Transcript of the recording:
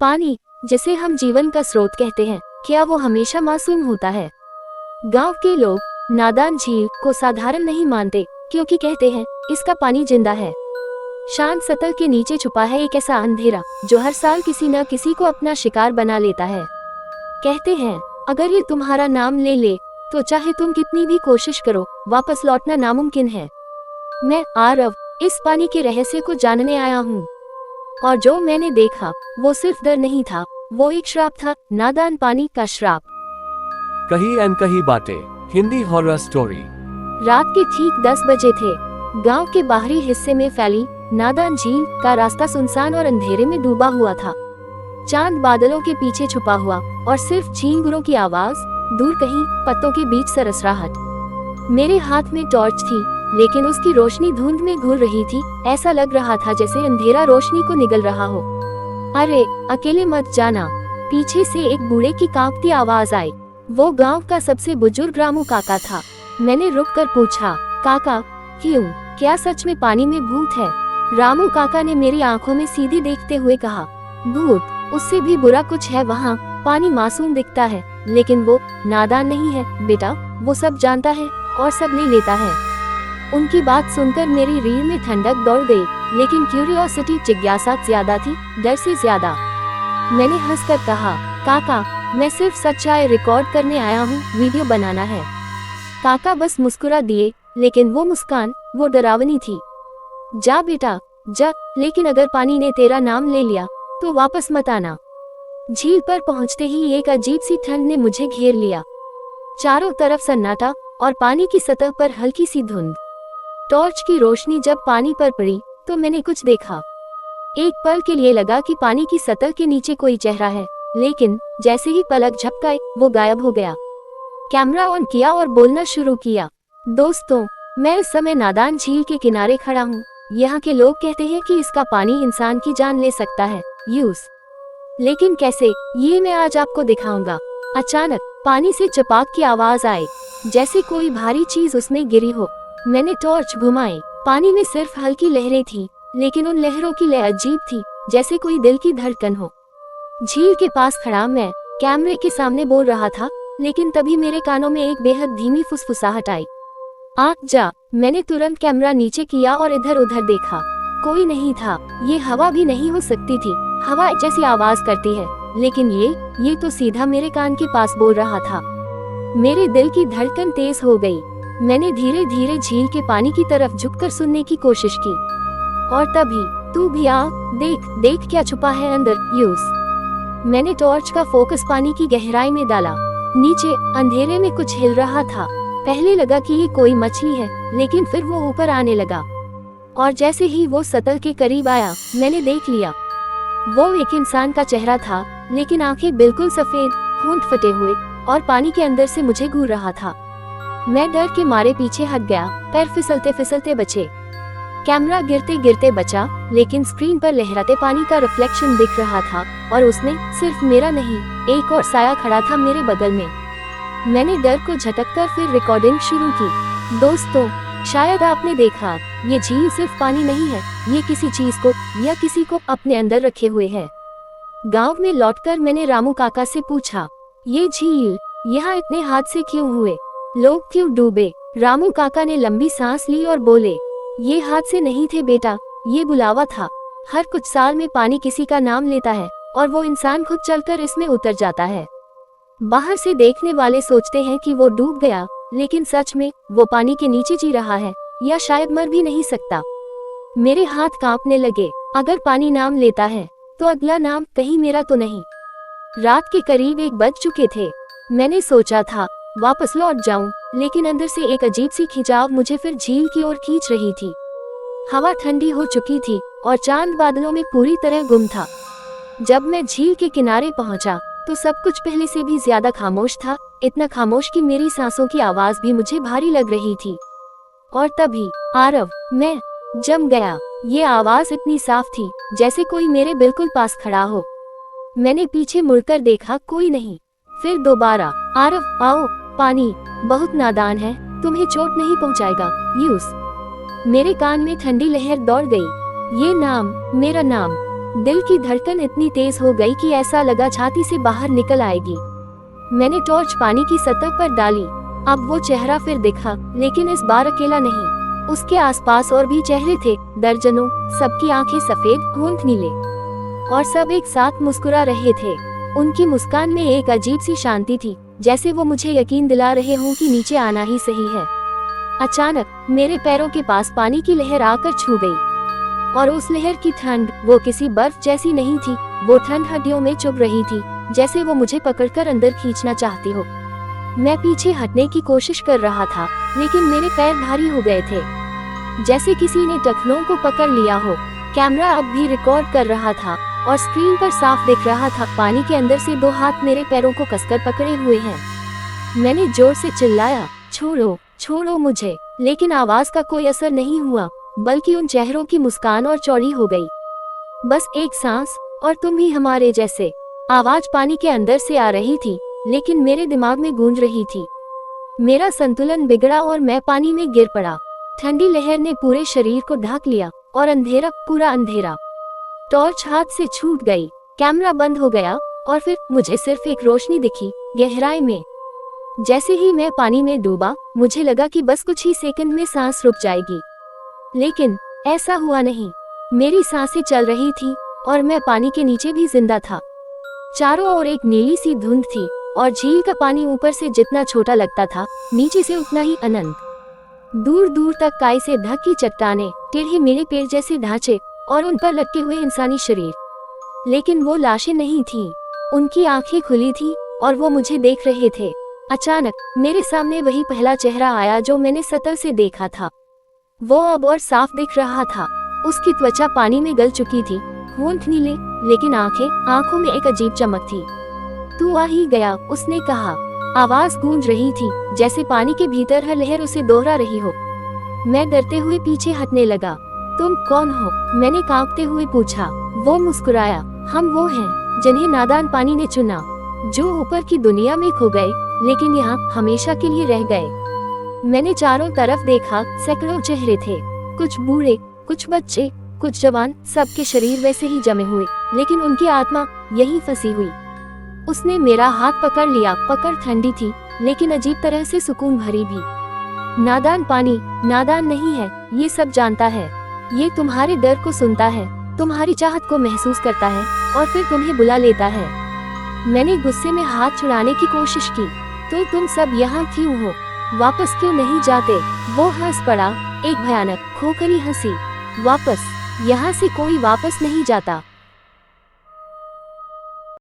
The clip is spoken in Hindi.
पानी, जिसे हम जीवन का स्रोत कहते हैं, क्या वो हमेशा मासूम होता है? गांव के लोग नादान झील को साधारण नहीं मानते, क्योंकि कहते हैं इसका पानी जिंदा है। शांत सतह के नीचे छुपा है एक ऐसा अंधेरा जो हर साल किसी न किसी को अपना शिकार बना लेता है। कहते हैं अगर ये तुम्हारा नाम ले ले तो चाहे तुम कितनी भी कोशिश करो, वापस लौटना नामुमकिन है। मैं आरव इस पानी के रहस्य को जानने आया हूँ, और जो मैंने देखा वो सिर्फ डर नहीं था, वो एक श्राप था, नादान पानी का श्राप। कही अनकही बातें, हिंदी हॉरर स्टोरी। रात के ठीक 10 बजे थे। गांव के बाहरी हिस्से में फैली नादान झील का रास्ता सुनसान और अंधेरे में डूबा हुआ था। चांद बादलों के पीछे छुपा हुआ और सिर्फ झींगुरों की आवाज, दूर कहीं पत्तों के बीच सरसराहट। मेरे हाथ में टॉर्च थी, लेकिन उसकी रोशनी धुंध में घुल रही थी। ऐसा लग रहा था जैसे अंधेरा रोशनी को निगल रहा हो। अरे अकेले मत जाना, पीछे से एक बूढ़े की कांपती आवाज आई। वो गांव का सबसे बुजुर्ग रामू काका था। मैंने रुक कर पूछा, काका क्यों, क्या सच में पानी में भूत है? रामू काका ने मेरी आंखों में सीधी देखते हुए कहा, भूत, उससे भी बुरा कुछ है वहाँ। पानी मासूम दिखता है, लेकिन वो नादान नहीं है बेटा, वो सब जानता है और सब ले लेता है। उनकी बात सुनकर मेरी रीढ़ में ठंडक दौड़ गई, लेकिन क्यूरियोसिटी, जिज्ञासा ज्यादा थी, डर से ज्यादा। मैंने हंसकर कहा, काका मैं सिर्फ सच्चाई रिकॉर्ड करने आया हूँ, वीडियो बनाना है। काका बस मुस्कुरा दिए, लेकिन वो मुस्कान, वो डरावनी थी। जा बेटा जा, लेकिन अगर पानी ने तेरा नाम ले लिया तो वापस मत आना। झील पर पहुंचते ही एक अजीब सी ठंड ने मुझे घेर लिया। चारों तरफ सन्नाटा और पानी की सतह पर हल्की सी धुंध। टॉर्च की रोशनी जब पानी पर पड़ी तो मैंने कुछ देखा। एक पल के लिए लगा कि पानी की सतह के नीचे कोई चेहरा है, लेकिन जैसे ही पलक झपकाई वो गायब हो गया। कैमरा ऑन किया और बोलना शुरू किया, दोस्तों मैं इस समय नादान झील के किनारे खड़ा हूँ। यहाँ के लोग कहते हैं कि इसका पानी इंसान की जान ले सकता है, लेकिन कैसे, ये मैं आज आपको दिखाऊंगा। अचानक पानी से चपाक की आवाज आई, जैसे कोई भारी चीज उसमें गिरी हो। मैंने टॉर्च घुमाई। पानी में सिर्फ हल्की लहरें थी, लेकिन उन लहरों की लय अजीब थी, जैसे कोई दिल की धड़कन हो। झील के पास खड़ा मैं कैमरे के सामने बोल रहा था, लेकिन तभी मेरे कानों में एक बेहद धीमी फुसफुसाहट आई, आँख जा। मैंने तुरंत कैमरा नीचे किया और इधर उधर देखा। कोई नहीं था, ये हवा भी नहीं हो सकती थी। हवा जैसी आवाज करती है, लेकिन ये तो सीधा मेरे कान के पास बोल रहा था। मेरे दिल की धड़कन तेज हो गई। मैंने धीरे धीरे झील के पानी की तरफ झुककर सुनने की कोशिश की, और तभी तू भी आ, देख देख क्या छुपा है अंदर। मैंने टॉर्च का फोकस पानी की गहराई में डाला। नीचे अंधेरे में कुछ हिल रहा था। पहले लगा कि ये कोई मछली है, लेकिन फिर वो ऊपर आने लगा, और जैसे ही वो सतह के करीब आया मैंने देख लिया, वो एक इंसान का चेहरा था, लेकिन आंखें बिल्कुल सफेद, होंठ फटे हुए, और पानी के अंदर से मुझे घूर रहा था। मैं डर के मारे पीछे हट गया। पैर फिसलते फिसलते बचे। कैमरा गिरते गिरते बचा, लेकिन स्क्रीन पर लहराते पानी का रिफ्लेक्शन दिख रहा था, और उसमें सिर्फ मेरा नहीं, एक और साया खड़ा था मेरे बगल में। मैंने डर को झटककर फिर रिकॉर्डिंग शुरू की। दोस्तों शायद आपने देखा, ये झील सिर्फ पानी नहीं है, ये किसी चीज को या किसी को अपने अंदर रखे हुए है। गांव में लौटकर मैंने रामू काका से पूछा, ये झील यहाँ इतने हादसे क्यों हुए, लोग क्यों डूबे? रामू काका ने लंबी सांस ली और बोले, ये हादसे नहीं थे बेटा, ये बुलावा था। हर कुछ साल में पानी किसी का नाम लेता है, और वो इंसान खुद चलकर इसमें उतर जाता है। बाहर से देखने वाले सोचते हैं कि वो डूब गया, लेकिन सच में वो पानी के नीचे जी रहा है, या शायद मर भी नहीं सकता। मेरे हाथ कांपने लगे। अगर पानी नाम लेता है तो अगला नाम कहीं मेरा तो नहीं। रात के करीब 1 बज चुके थे। मैंने सोचा था वापस लौट जाऊं, लेकिन अंदर से एक अजीब सी खिंचाव मुझे फिर झील की ओर खींच रही थी। हवा ठंडी हो चुकी थी और चांद बादलों में पूरी तरह गुम था। जब मैं झील के किनारे पहुंचा तो सब कुछ पहले से भी ज्यादा खामोश था, इतना खामोश कि मेरी सांसों की आवाज भी मुझे भारी लग रही थी। और तभी आरव, मैं जम गया। ये आवाज इतनी साफ थी जैसे कोई मेरे बिल्कुल पास खड़ा हो। मैंने पीछे मुड़कर देखा, कोई नहीं। फिर दोबारा, आरव आओ, पानी बहुत नादान है, तुम्हें चोट नहीं पहुंचाएगा। मेरे कान में ठंडी लहर दौड़ गई। ये नाम, मेरा नाम, दिल की धड़कन इतनी तेज हो गई कि ऐसा लगा छाती से बाहर निकल आएगी। मैंने टॉर्च पानी की सतह पर डाली। अब वो चेहरा फिर दिखा, लेकिन इस बार अकेला नहीं। उसके आसपास और भी चेहरे थे, दर्जनों। सबकी आंखें सफेद, होंठ नीले, और सब एक साथ मुस्कुरा रहे थे। उनकी मुस्कान में एक अजीब सी शांति थी, जैसे वो मुझे यकीन दिला रहे हों कि नीचे आना ही सही है। अचानक मेरे पैरों के पास पानी की लहर आकर छू गई, और उस लहर की ठंड वो किसी बर्फ जैसी नहीं थी। वो ठंड हड्डियों में चुभ रही थी, जैसे वो मुझे पकड़कर अंदर खींचना चाहती हो। मैं पीछे हटने की कोशिश कर रहा था, लेकिन मेरे पैर भारी हो गए थे, जैसे किसी ने टखनों को पकड़ लिया हो। कैमरा अब भी रिकॉर्ड कर रहा था, और स्क्रीन पर साफ दिख रहा था पानी के अंदर से 2 हाथ मेरे पैरों को कसकर पकड़े हुए हैं। मैंने जोर से चिल्लाया, छोड़ो, छोड़ो मुझे, लेकिन आवाज का कोई असर नहीं हुआ, बल्कि उन चेहरों की मुस्कान और चौड़ी हो गई। बस एक सांस, और तुम भी हमारे जैसे। आवाज पानी के अंदर से आ रही थी, लेकिन मेरे दिमाग में गूंज रही थी। मेरा संतुलन बिगड़ा और मैं पानी में गिर पड़ा। ठंडी लहर ने पूरे शरीर को ढक लिया, और अंधेरा, पूरा अंधेरा। टॉर्च हाथ से छूट गई, कैमरा बंद हो गया, और फिर मुझे सिर्फ एक रोशनी दिखी, गहराई में। जैसे ही मैं पानी में डूबा, मुझे लगा कि बस कुछ ही सेकंड में सांस रुक जाएगी, लेकिन ऐसा हुआ नहीं। मेरी सांसें चल रही थी, और मैं पानी के नीचे भी जिंदा था। चारों ओर एक नीली सी धुंध थी, और झील का पानी ऊपर से जितना छोटा लगता था, नीचे से उतना ही अनंत। दूर दूर तक काई से ढकी चट्टानें, टेढ़े मेढ़े पेड़ जैसे ढांचे, और उन पर लटके हुए इंसानी शरीर। लेकिन वो लाशें नहीं थीं। उनकी आंखें खुली थी, और वो मुझे देख रहे थे। अचानक मेरे सामने वही पहला चेहरा आया जो मैंने सतह से देखा था। वो अब और साफ दिख रहा था। उसकी त्वचा पानी में गल चुकी थी, होंठ नीले, लेकिन आंखों में एक अजीब चमक थी। तू आ ही गया, उसने कहा। आवाज गूंज रही थी, जैसे पानी के भीतर हर लहर उसे दोहरा रही हो। मैं डरते हुए पीछे हटने लगा। तुम कौन हो? मैंने कांपते हुए पूछा। वो मुस्कुराया। हम वो हैं जिन्हें नादान पानी ने चुना, जो ऊपर की दुनिया में खो गए, लेकिन यहाँ हमेशा के लिए रह गए। मैंने चारों तरफ देखा, सैकड़ों चेहरे थे, कुछ बूढ़े, कुछ बच्चे, कुछ जवान, सबके शरीर वैसे ही जमे हुए, लेकिन उनकी आत्मा यहीं फंसी हुई। उसने मेरा हाथ पकड़ लिया। पकड़ ठंडी थी, लेकिन अजीब तरह से सुकून भरी भी। नादान पानी नादान नहीं है, ये सब जानता है। ये तुम्हारे डर को सुनता है, तुम्हारी चाहत को महसूस करता है, और फिर तुम्हें बुला लेता है। मैंने गुस्से में हाथ छुड़ाने की कोशिश की। तो तुम सब यहाँ क्यों हो? वापस क्यों नहीं जाते? वो हंस पड़ा, एक भयानक खोखली हंसी। वापस? यहाँ से कोई वापस नहीं जाता।